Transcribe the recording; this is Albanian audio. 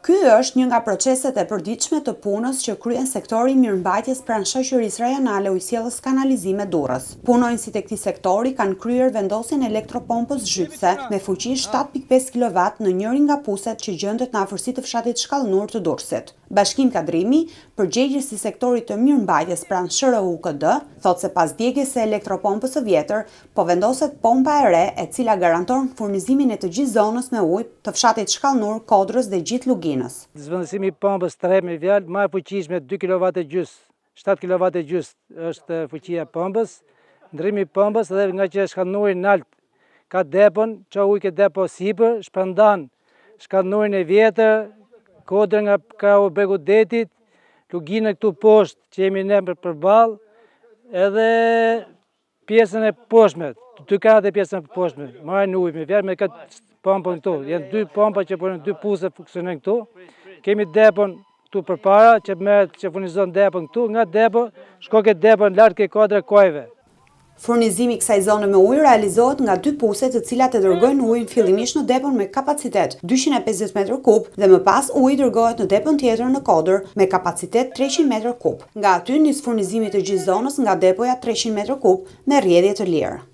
Ky është një nga proceset e përditshme të punës që kryen sektori i mirëmbajtjes pranë shoqërisë rajonale ujësiellës kanalizime Durrës. Punojnësit e këtij sektori kanë kryer vendosjen e elektropompës zhytëse me fuqi 7.5 kW në njërin nga puset që gjendet në afërsi të fshatit Shkallënur të Durrësit. Bashkim Kadrimi, përgjegjës i sektorit të mirëmbajtjes pranë SHRUKD, thotë se pas djegjes së elektropompës së vjetër, po vendoset pompa e re e cila garanton furnizimin e të gjithë zonës me ujë të fshatit Shkallënur, Kodrës dhe gjithë Luginës. Zvendësimi i pompës 3 me vjalë, më e fuqishme 2 kW e gjys, 7 kW e gjys është fuqia e pompës. Ndrimi i pompës edhe nga që Shkallënuri nalt ka depon, që ujë ke depo sipër, shpërndan Shkallënurin e vjetër, Kodrën nga krahu bregu detit, Luginën këtu poshtë që jemi ne përballë, edhe pjesën e poshtme, 2 krahët e pjesën e poshtme, marrin ujë me vjalë me këtë pompën këtu. Janë 2 pompa që punojnë, 2 puse funksionojnë këtu. Kemi depon këtu përpara që furnizon depon këtu, nga depo shko ke depon lart ke Kodra Kojve. Furnizimi i kësaj zone me ujë realizohet nga 2 puse të cilat e dërgojnë ujin fillimisht në depon me kapacitet 250 m3 dhe më pas uji dërgohet në depon tjetër në Kodër me kapacitet 300 m3. Nga aty nis furnizimi të gjithë zonës nga depoja 300 m3 me rrjedhje të lirë.